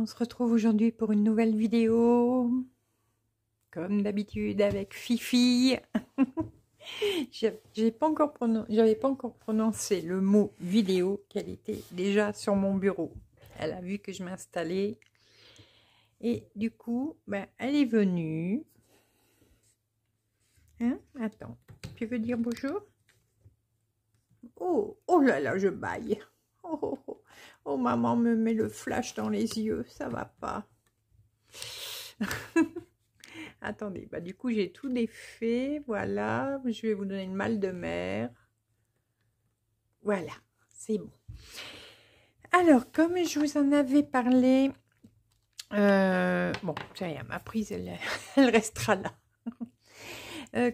on se retrouve aujourd'hui pour une nouvelle vidéo, comme d'habitude avec Fifi. J'avais pas encore prononcé le mot vidéo qu'elle était déjà sur mon bureau. Elle a vu que je m'installais et du coup, ben, elle est venue. Hein? Attends, tu veux dire bonjour? Oh, oh là là, je bâille. Oh, oh, oh. Oh, maman me met le flash dans les yeux, ça va pas. Attendez, bah du coup j'ai tout défait, voilà, je vais vous donner une malle de mer. Voilà, c'est bon. Alors, comme je vous en avais parlé, bon, c'est rien, ma prise, elle restera là.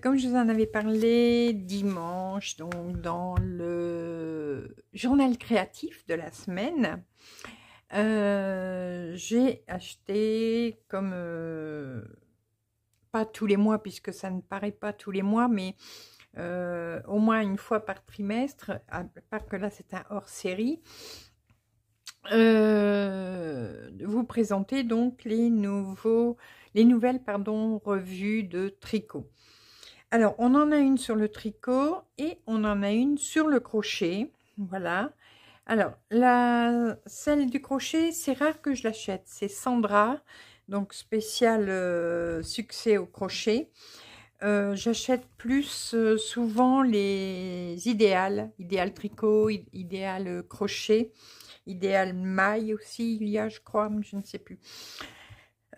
Comme je vous en avais parlé dimanche, donc dans le journal créatif de la semaine, j'ai acheté comme... pas tous les mois, puisque ça ne paraît pas tous les mois, mais au moins une fois par trimestre, à part que là c'est un hors-série, vous présenter donc les nouvelles revues de tricot. Alors, on en a une sur le tricot et on en a une sur le crochet, voilà. Alors, celle du crochet, c'est rare que je l'achète, c'est Sandra, donc spécial succès au crochet. J'achète plus souvent les idéal tricot, idéal crochet, idéal maille aussi, il y a, je crois, je ne sais plus.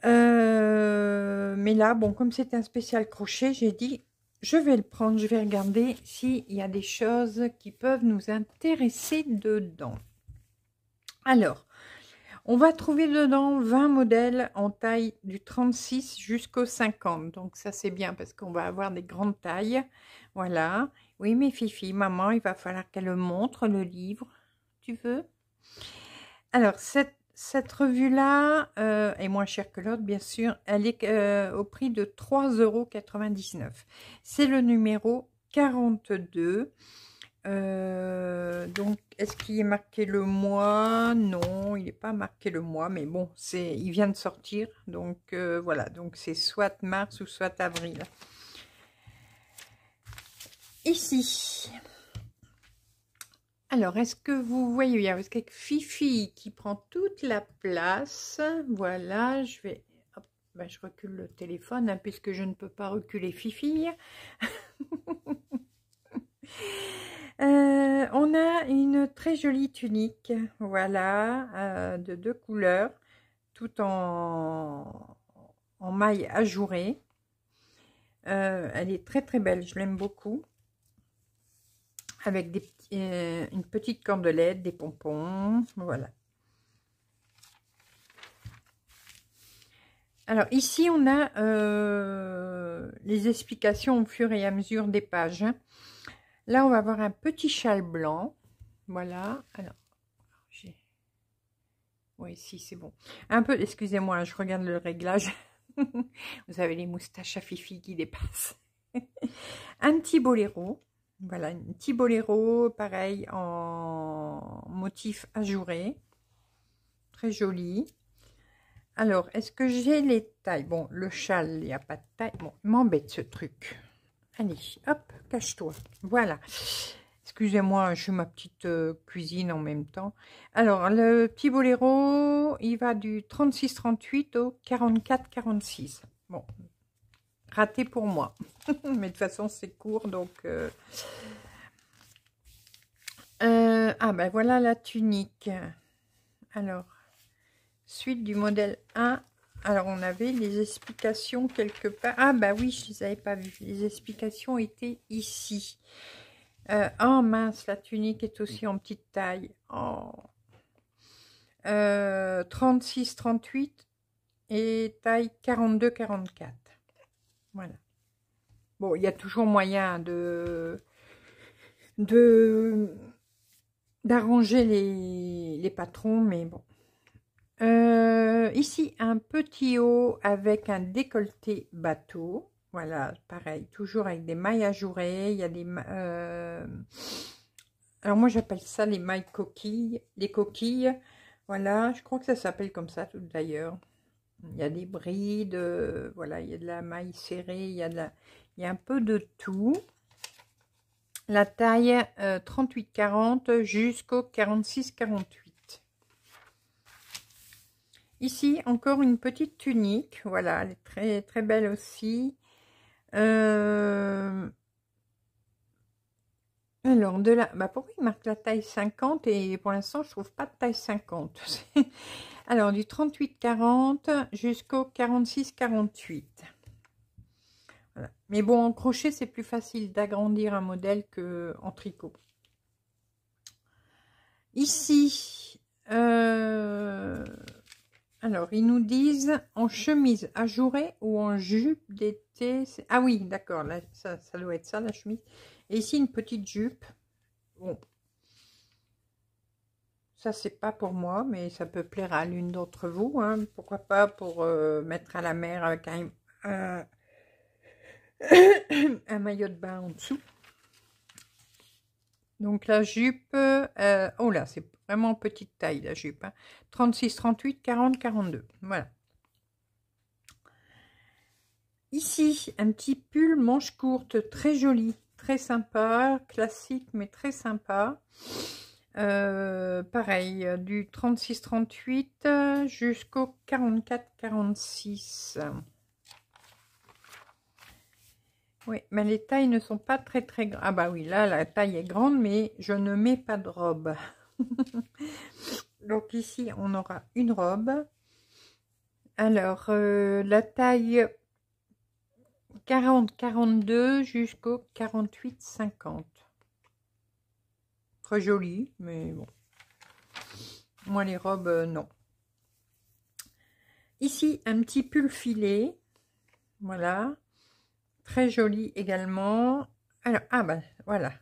Mais là, bon, comme c'est un spécial crochet, j'ai dit, je vais le prendre, je vais regarder s'il y a des choses qui peuvent nous intéresser dedans. Alors, on va trouver dedans 20 modèles en taille du 36 jusqu'au 50. Donc ça c'est bien parce qu'on va avoir des grandes tailles. Voilà. Oui mais Fifi, maman, il va falloir qu'elle montre le livre. Tu veux? Alors cette revue-là est moins chère que l'autre, bien sûr. Elle est au prix de 3,99 €. C'est le numéro 42. Donc, est-ce qu'il est marqué le mois? Non, il n'est pas marqué le mois, mais bon, il vient de sortir. Donc, voilà. Donc, c'est soit mars ou soit avril. Ici. Alors, est-ce que vous voyez, parce qu'avec Fifi qui prend toute la place, voilà, je vais, hop, ben, je recule le téléphone, hein, puisque je ne peux pas reculer Fifi. On a une très jolie tunique, voilà, de 2 couleurs, tout en maille ajourée. Elle est très très belle, je l'aime beaucoup. Avec une petite cordelette, des pompons, voilà. Alors ici on a les explications au fur et à mesure des pages. Là on va avoir un petit châle blanc, voilà. Alors oui, si c'est bon. Un peu, excusez-moi, je regarde le réglage. Vous avez les moustaches à Fifi qui dépassent. Un petit boléro. Voilà, un petit boléro, pareil, en motif ajouré. Très joli. Alors, est-ce que j'ai les tailles? Bon, le châle, il n'y a pas de taille. Bon, m'embête ce truc. Allez, hop, cache-toi. Voilà. Excusez-moi, je fais ma petite cuisine en même temps. Alors, le petit boléro, il va du 36-38 au 44-46. Bon, raté pour moi. Mais de toute façon, c'est court, donc... ah, ben voilà la tunique. Alors, suite du modèle 1. Alors, on avait les explications quelque part. Ah, bah oui, je ne les avais pas vues. Les explications étaient ici. Oh mince, la tunique est aussi en petite taille. Oh. 36-38 et taille 42-44. Voilà. Bon, il y a toujours moyen d'arranger les patrons, mais bon. Ici, un petit haut avec un décolleté bateau. Voilà, pareil, toujours avec des mailles ajourées. Il y a des... alors, moi, j'appelle ça les mailles coquilles. Les coquilles, Voilà, je crois que ça s'appelle comme ça tout d'ailleurs. Il y a des brides, voilà, il y a de la maille serrée, il y a un peu de tout. La taille 38-40 jusqu'au 46-48. Ici, encore une petite tunique. Voilà, elle est très, très belle aussi. Alors, pourquoi il marque la taille 50 et pour l'instant, je trouve pas de taille 50. Alors, du 38-40 jusqu'au 46-48. Voilà. Mais bon, en crochet, c'est plus facile d'agrandir un modèle qu'en tricot. Ici, alors, ils nous disent en chemise ajourée ou en jupe d'été. Ah oui, d'accord, là, ça doit être ça, la chemise. Et ici, une petite jupe. Bon, ça, c'est pas pour moi, mais ça peut plaire à l'une d'entre vous. Hein. Pourquoi pas pour mettre à la mer avec un maillot de bain en dessous. Donc la jupe, oh là, c'est vraiment petite taille la jupe. Hein. 36, 38, 40, 42. Voilà. Ici, un petit pull manche courte, très joli, très sympa, classique mais très sympa. Pareil, du 36, 38 jusqu'au 44, 46. Oui, mais les tailles ne sont pas très très grandes. Ah bah oui, là la taille est grande, mais je ne mets pas de robe. Donc ici, on aura une robe. Alors, la taille 40-42 jusqu'au 48-50. Très jolie, mais bon. Moi, les robes, non. Ici, un petit pull filet. Voilà. Très joli également. Alors, ah ben, voilà.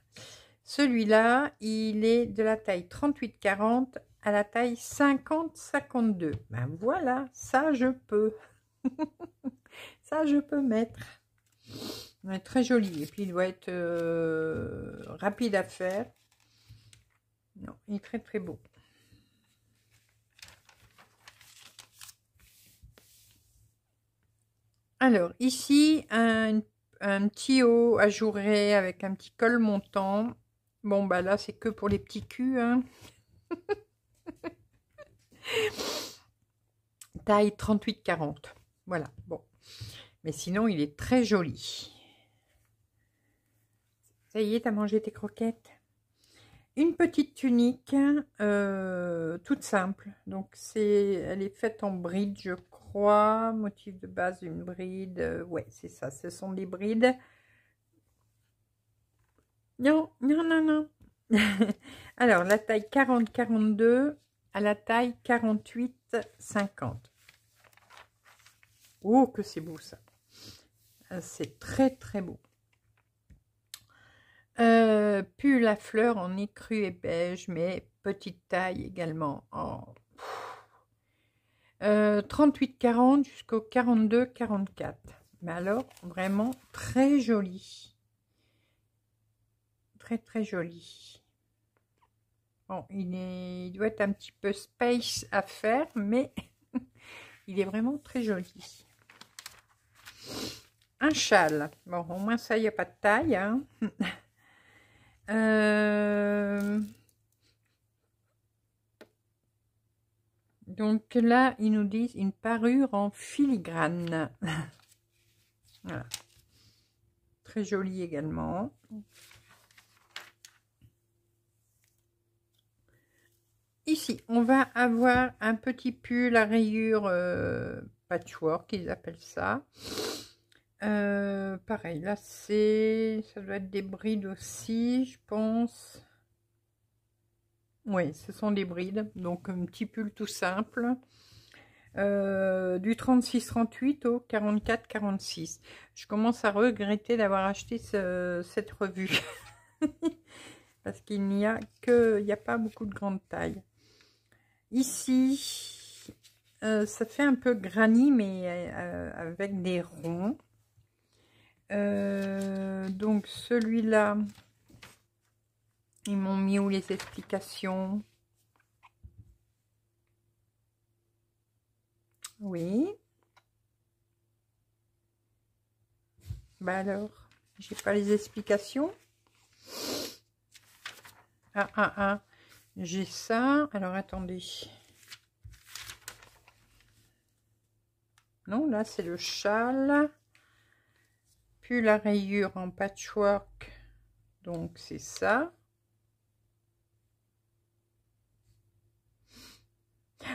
Celui-là, il est de la taille 38-40 à la taille 50-52. Ben voilà, ça je peux. Ça je peux mettre. Il est très joli. Et puis, il doit être rapide à faire. Non, il est très très beau. Alors, ici, un petit haut ajouré avec un petit col montant. Bon, bah là, c'est que pour les petits culs. Hein. Taille 38-40. Voilà, bon. Mais sinon, il est très joli. Ça y est, t'as mangé tes croquettes? Une petite tunique, toute simple. Donc, elle est faite en bride, je crois. Motif de base, une bride. Ouais, c'est ça, ce sont des brides. Non, non, non, non. Alors, la taille 40-42 à la taille 48-50. Oh, que c'est beau ça. C'est très, très beau. Pull à fleurs en écru et beige, mais petite taille également. Oh. 38-40 jusqu'au 42-44. Mais alors, vraiment très joli. Très, très joli. Bon, il doit être un petit peu space à faire, mais il est vraiment très joli. Un châle. Bon, au moins ça, il n'y a pas de taille. Hein. Donc là, ils nous disent une parure en filigrane. Voilà. Très joli également. Ici, on va avoir un petit pull à rayures patchwork, ils appellent ça. Pareil, là, ça doit être des brides aussi, je pense. Oui, ce sont des brides, donc un petit pull tout simple. Du 36-38 au 44-46. Je commence à regretter d'avoir acheté cette revue. Parce qu'il n'y a pas beaucoup de grande taille. Ici, ça fait un peu granit, mais avec des ronds. Donc celui-là, ils m'ont mis où les explications? Oui. Bah alors, j'ai pas les explications. Ah. J'ai ça. Alors, attendez. Non, là, c'est le châle. Puis la rayure en patchwork. Donc, c'est ça.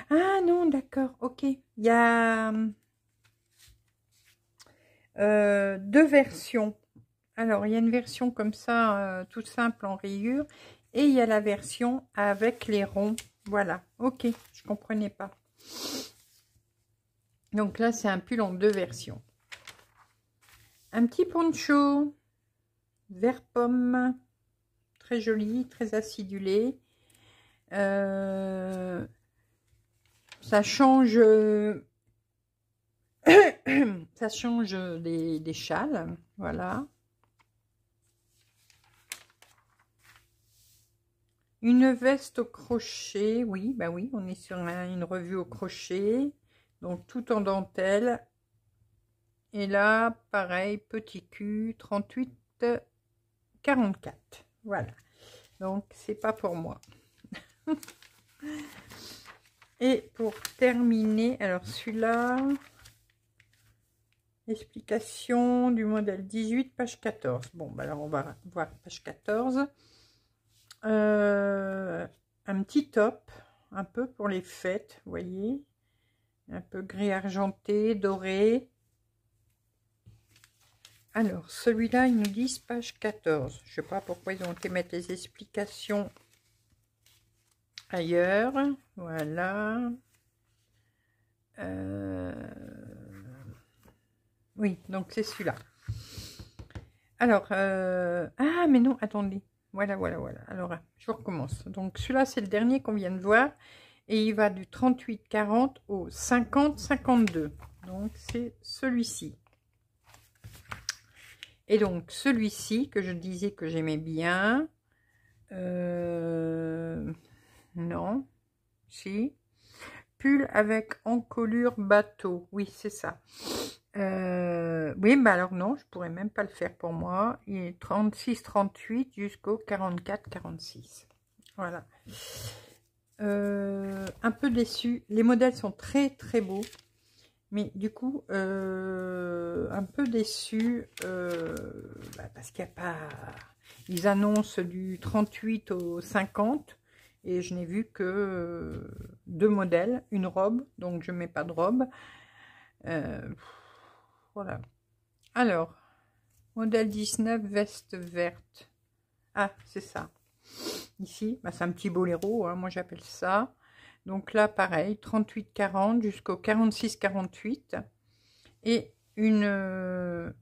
Ah non, d'accord. Ok. Il y a deux versions. Alors, il y a une version comme ça, toute simple en rayure. Et il y a la version avec les ronds. Voilà. Ok. Je comprenais pas. Donc là, c'est un pull en deux versions. Un petit poncho vert pomme, très joli, très acidulé. Ça change, ça change des châles, voilà. Une veste au crochet, oui, bah oui, on est sur une revue au crochet, donc tout en dentelle. Et là, pareil, petit cul, 38,44. Voilà. Donc, c'est pas pour moi. Et pour terminer, alors celui-là, explication du modèle 18, page 14. Bon, bah alors on va voir page 14. Un petit top, un peu pour les fêtes, vous voyez. Un peu gris argenté, doré. Alors, celui-là, ils nous disent page 14. Je sais pas pourquoi ils ont été mettre les explications ailleurs. Voilà. Oui, donc c'est celui-là. Alors, ah, mais non, attendez. Voilà. Alors, je recommence. Donc, celui-là, c'est le dernier qu'on vient de voir. Et il va du 38,40 au 50,52. Donc, c'est celui-ci. Et donc, celui-ci, que je disais que j'aimais bien. Non. Si. Pull avec encolure bateau. Oui, c'est ça. Oui, bah alors non, je pourrais même pas le faire pour moi. Il est 36-38 jusqu'au 44-46. Voilà. Un peu déçu. Les modèles sont très très beaux. Mais du coup, un peu déçu. Parce qu'il n'y a pas... Ils annoncent du 38 au 50. Et je n'ai vu que deux modèles. Une robe, donc je ne mets pas de robe. Voilà. Alors, modèle 19, veste verte. Ah, c'est ça. Ici, bah, c'est un petit boléro, hein, moi j'appelle ça. Donc là, pareil, 38,40 jusqu'au 46,48. Et une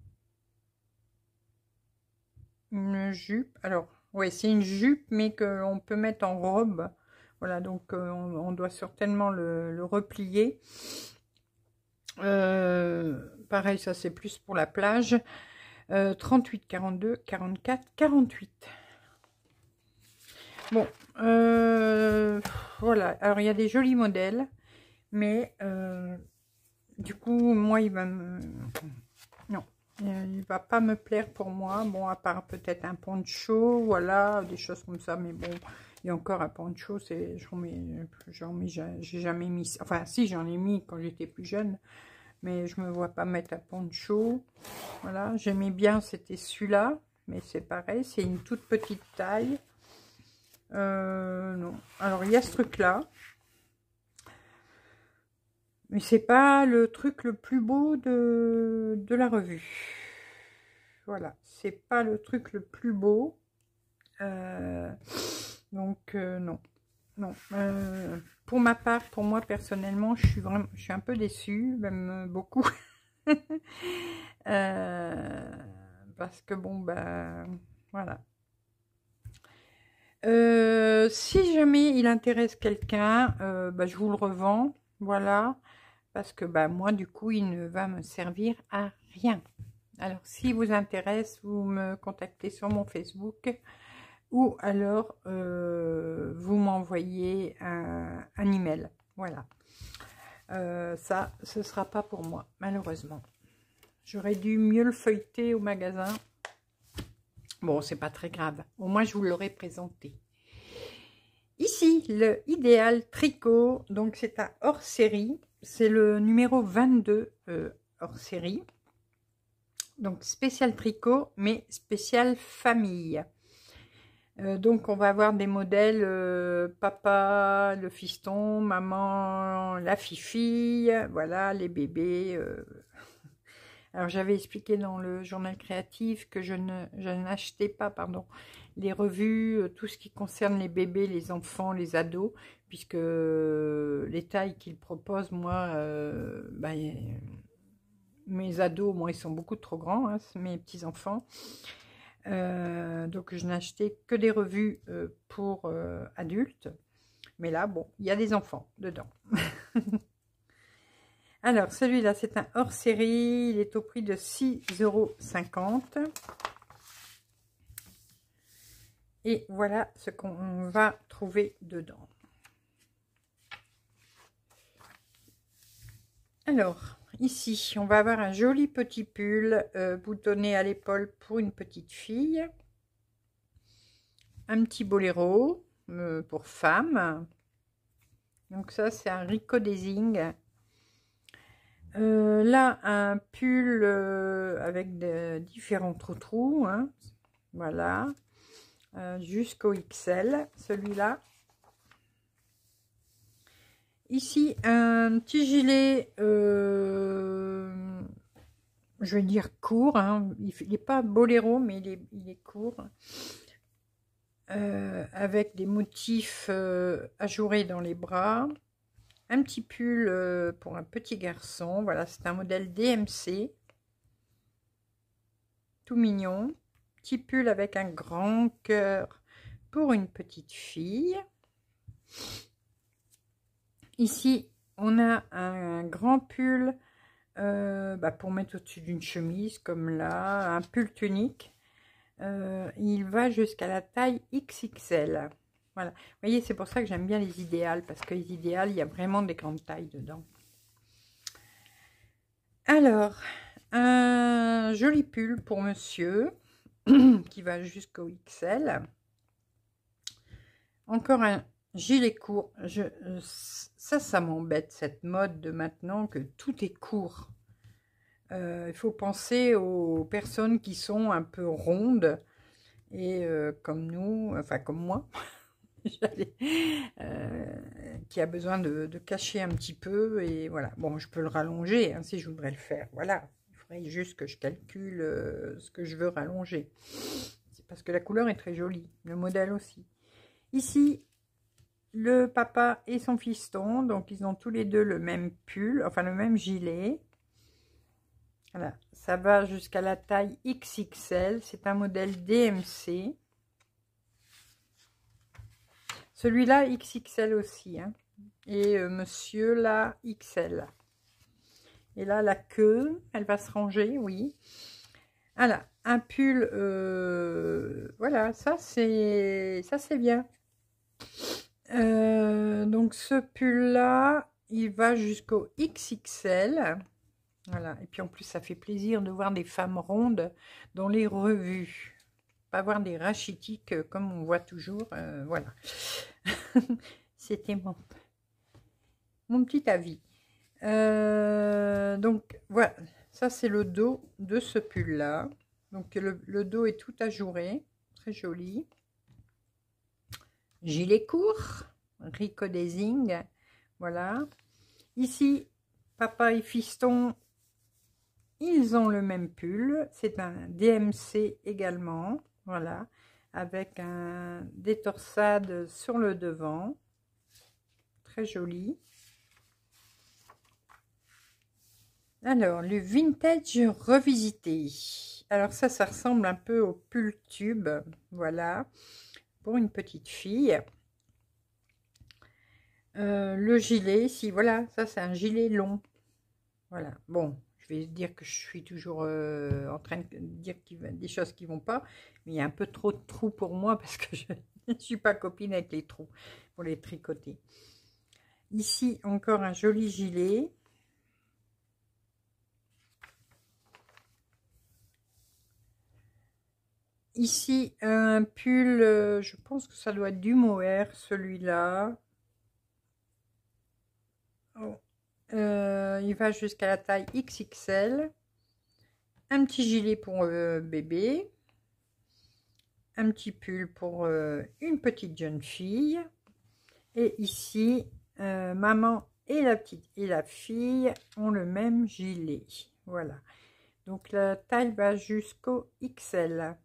jupe. Alors, ouais, c'est une jupe, mais qu'on peut mettre en robe. Voilà, donc on doit certainement le replier. Pareil, ça c'est plus pour la plage. 38, 42, 44, 48. Bon, voilà. Alors, il y a des jolis modèles, mais du coup, moi, il va me... Non, il va pas me plaire pour moi. Bon, à part peut-être un poncho, voilà, des choses comme ça, mais bon... Il y a encore un poncho, j'ai jamais mis... Enfin, si, j'en ai mis quand j'étais plus jeune, mais je me vois pas mettre un poncho. Voilà, j'aimais bien, c'était celui-là, mais c'est pareil, c'est une toute petite taille. Non. Alors, il y a ce truc-là. Mais c'est pas le truc le plus beau de la revue. Voilà, c'est pas le truc le plus beau. Donc, non. Non. Pour ma part, pour moi, personnellement, je suis un peu déçue, même beaucoup. Parce que, bon, bah, voilà. Si jamais il intéresse quelqu'un, bah, je vous le revends, voilà, parce que bah, moi du coup il ne va me servir à rien. Alors si vous intéresse, vous me contactez sur mon Facebook ou alors vous m'envoyez un email, voilà. Ça, ce ne sera pas pour moi, malheureusement. J'aurais dû mieux le feuilleter au magasin. Bon, c'est pas très grave. Au moins, je vous l'aurais présenté. Ici, le Idéal Tricot. Donc, c'est un hors-série. C'est le numéro 22 hors-série. Donc, spécial tricot, mais spécial famille. Donc, on va avoir des modèles papa, le fiston, maman, la fifi, voilà, les bébés. Alors, j'avais expliqué dans le journal créatif que je n'achetais pas, pardon, les revues, tout ce qui concerne les bébés, les enfants, les ados, puisque les tailles qu'ils proposent, moi, mes ados, moi, ils sont beaucoup trop grands, hein, mes petits-enfants. Donc, je n'achetais que des revues pour adultes. Mais là, bon, il y a des enfants dedans. Alors, celui-là, c'est un hors-série. Il est au prix de 6,50 €. Et voilà ce qu'on va trouver dedans. Alors, ici, on va avoir un joli petit pull boutonné à l'épaule pour une petite fille. Un petit boléro pour femme. Donc ça, c'est un ricodésing. Là, un pull avec différents trous-trous. Hein. Voilà. Jusqu'au XL, celui-là. Ici, un petit gilet, je vais dire court. Hein. Il n'est pas boléro, mais il est court. Avec des motifs ajourés dans les bras. Un petit pull pour un petit garçon. Voilà, c'est un modèle DMC. Tout mignon. Petit pull avec un grand cœur pour une petite fille. Ici, on a un grand pull pour mettre au-dessus d'une chemise, comme là. Un pull tunique. Il va jusqu'à la taille XXL. Voilà. Vous voyez, c'est pour ça que j'aime bien les idéales, parce que les idéales, il y a vraiment des grandes tailles dedans. Alors, un joli pull pour monsieur, qui va jusqu'au XL. Encore un gilet court. Ça m'embête, cette mode de maintenant, que tout est court. Il faut penser aux personnes qui sont un peu rondes, et comme nous, enfin comme moi, qui a besoin de cacher un petit peu, et voilà. Bon, je peux le rallonger hein, si je voudrais le faire, voilà. Il faudrait juste que je calcule ce que je veux rallonger. C'est parce que la couleur est très jolie, le modèle aussi. Ici, le papa et son fiston, donc ils ont tous les deux le même pull, enfin le même gilet. Voilà, ça va jusqu'à la taille XXL, c'est un modèle DMC. Celui-là, XXL aussi. Hein. Et monsieur, là, XL. Et là, la queue, elle va se ranger, oui. Voilà, un pull, voilà, ça c'est bien. Donc, ce pull-là, il va jusqu'au XXL. Voilà, et puis en plus, ça fait plaisir de voir des femmes rondes dans les revues. Pas voir des rachitiques comme on voit toujours, voilà. C'était mon petit avis. Donc voilà, ça c'est le dos de ce pull là. Donc le dos est tout ajouré, très joli. Gilet court, ricodésing, voilà. Ici, papa et fiston, ils ont le même pull, c'est un DMC également. Voilà, avec des torsades sur le devant. Très joli. Alors, le vintage revisité. Alors ça ressemble un peu au pull tube. Voilà, pour une petite fille. Le gilet, si, voilà, ça c'est un gilet long. Voilà, bon. Je vais dire que je suis toujours en train de dire des choses qui vont pas, mais il y a un peu trop de trous pour moi parce que je ne suis pas copine avec les trous pour les tricoter. Ici, encore un joli gilet. Ici, un pull, je pense que ça doit être du mohair, celui-là. Oh. Il va jusqu'à la taille XXL. Un petit gilet pour bébé. Un petit pull pour une petite jeune fille. Et ici, maman et la petite et la fille ont le même gilet. Voilà. Donc la taille va jusqu'au XL.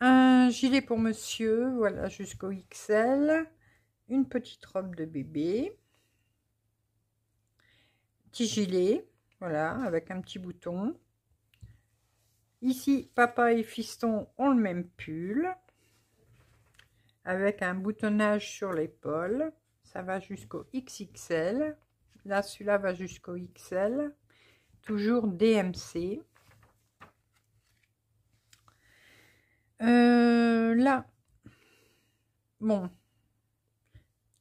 Un gilet pour monsieur, voilà, jusqu'au XL. Une petite robe de bébé. Petit gilet, voilà, avec un petit bouton. Ici, papa et fiston ont le même pull. Avec un boutonnage sur l'épaule. Ça va jusqu'au XXL. Là, celui-là va jusqu'au XL. Toujours DMC. Là, bon,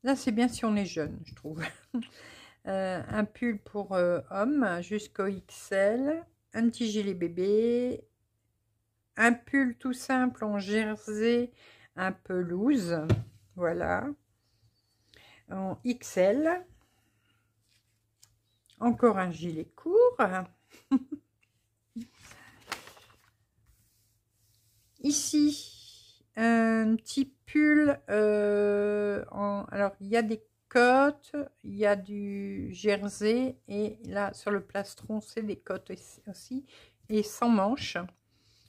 là c'est bien si on est jeune, je trouve. Un pull pour homme jusqu'au XL, un petit gilet bébé, un pull tout simple en jersey un peu loose, voilà, en XL, encore un gilet court. Ici, un petit pull, alors il y a des cottes, il y a du jersey, et là sur le plastron c'est des cottes aussi, et sans manches,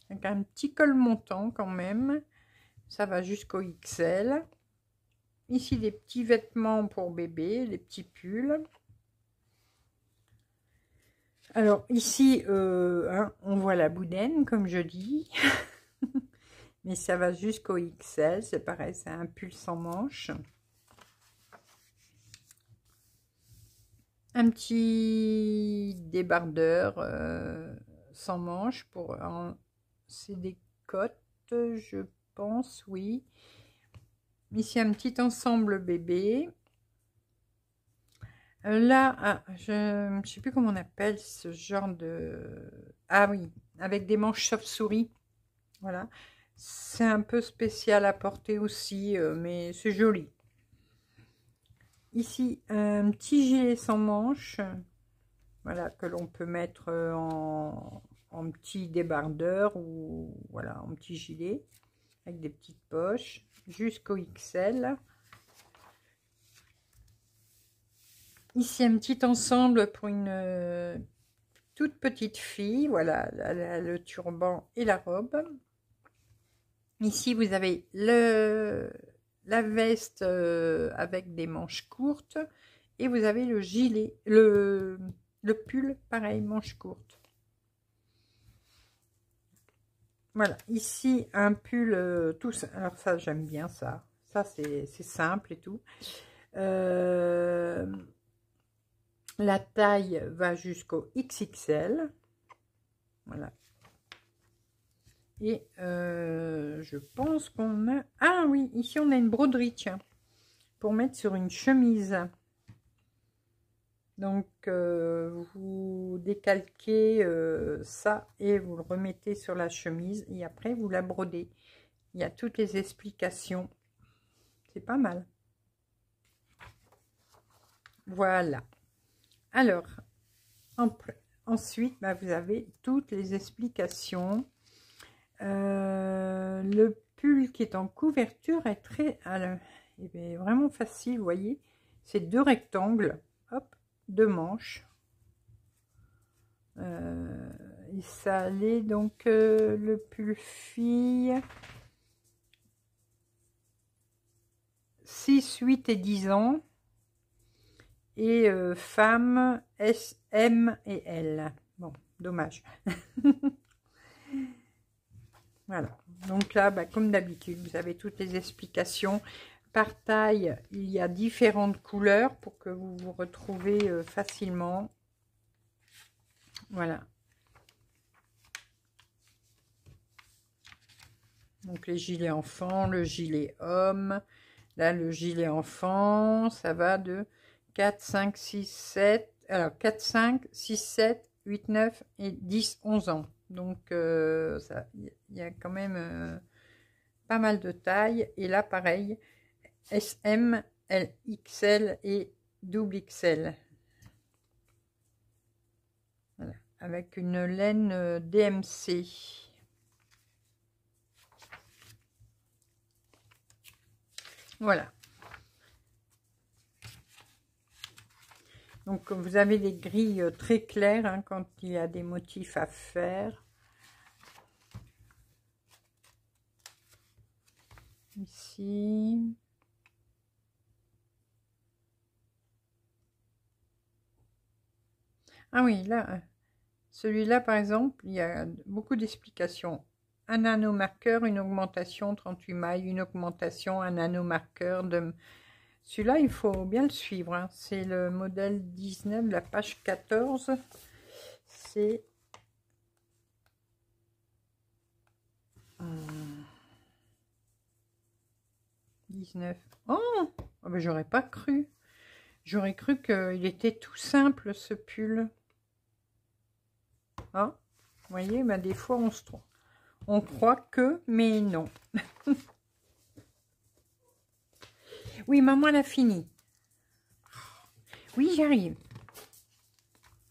avec un petit col montant quand même, ça va jusqu'au XL. Ici des petits vêtements pour bébé, des petits pulls. Alors ici, on voit la boudaine comme je dis. Mais ça va jusqu'au XL, c'est pareil, c'est un pull sans manches. Un petit débardeur sans manches, c'est des cottes, je pense, oui. Ici, un petit ensemble bébé. Là, je ne sais plus comment on appelle ce genre de... Ah oui, avec des manches chauve-souris. Voilà. C'est un peu spécial à porter aussi, mais c'est joli. Ici, un petit gilet sans manches, voilà, que l'on peut mettre en petit débardeur ou voilà, en petit gilet, avec des petites poches, jusqu'au XL. Ici, un petit ensemble pour une toute petite fille, voilà, le turban et la robe. Ici, vous avez la veste avec des manches courtes et vous avez le gilet, le pull, pareil, manches courtes. Voilà, ici un pull tout ça. Alors ça, j'aime bien ça. Ça, c'est simple et tout. La taille va jusqu'au XXL. Voilà. Et je pense qu'on a... Ah oui, ici on a une broderie, tiens, pour mettre sur une chemise. Donc, vous décalquez ça et vous le remettez sur la chemise. Et après, vous la brodez. Il y a toutes les explications. C'est pas mal. Voilà. Alors, ensuite, bah, vous avez toutes les explications. Le pull qui est en couverture est très est vraiment facile, vous voyez, c'est deux rectangles, hop, deux manches, et ça allait donc le pull fille 6, 8 et 10 ans, et femme S, M et L. Bon, dommage. Voilà, donc là, bah, comme d'habitude, vous avez toutes les explications. Par taille, il y a différentes couleurs pour que vous vous retrouvez facilement. Voilà. Donc les gilets enfants, le gilet homme, Là, le gilet enfant, ça va de 4, 5, 6, 7. Alors, 4, 5, 6, 7, 8, 9 et 10, 11 ans. Donc, il y a quand même pas mal de tailles. Et là, pareil, SM, L, XL et double XL. Voilà. Avec une laine DMC. Voilà. Donc, vous avez des grilles très claires hein, quand il y a des motifs à faire. Ici. Ah oui, là, celui-là, par exemple, il y a beaucoup d'explications. Un nanomarqueur, une augmentation, 38 mailles, une augmentation, un nanomarqueur. Celui-là, il faut bien le suivre. Hein. C'est le modèle 19, la page 14. C'est... 19. Oh, oh ben, j'aurais pas cru. J'aurais cru qu'il était tout simple, ce pull. Ah, vous voyez, ben, des fois, on se trompe. On croit que, mais non. Oui, maman, elle a fini. Oui, j'arrive.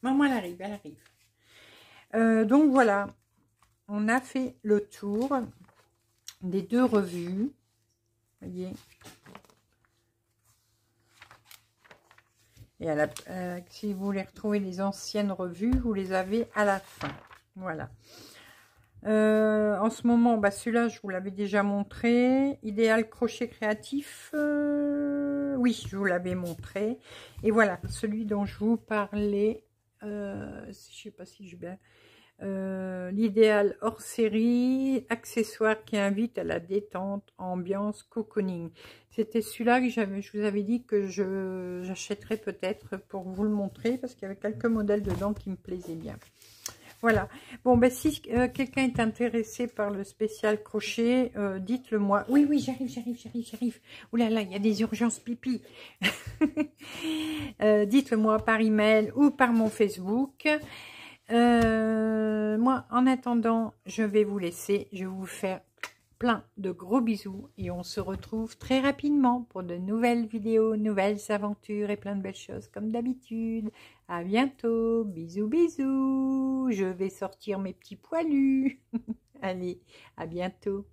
Maman, elle arrive, elle arrive. Donc, voilà. On a fait le tour des deux revues. Vous voyez. Et si vous voulez retrouver les anciennes revues, vous les avez à la fin. Voilà. En ce moment, bah, celui-là, je vous l'avais déjà montré. Idéal crochet créatif. Oui, je vous l'avais montré. Et voilà, celui dont je vous parlais. Je ne sais pas si je vais... l'idéal hors série, accessoire qui invite à la détente, ambiance, cocooning. C'était celui-là que je vous avais dit que j'achèterais peut-être pour vous le montrer parce qu'il y avait quelques modèles dedans qui me plaisaient bien. Voilà. Bon, ben si quelqu'un est intéressé par le spécial crochet, dites-le moi. Oui, oui, j'arrive. Ouh là là, il y a des urgences pipi. Dites-le moi par email ou par mon Facebook. Moi, en attendant, je vais vous laisser. Je vais vous faire plein de gros bisous et on se retrouve très rapidement pour de nouvelles vidéos, nouvelles aventures et plein de belles choses comme d'habitude. À bientôt, bisous bisous. Je vais sortir mes petits poilus. Allez, à bientôt.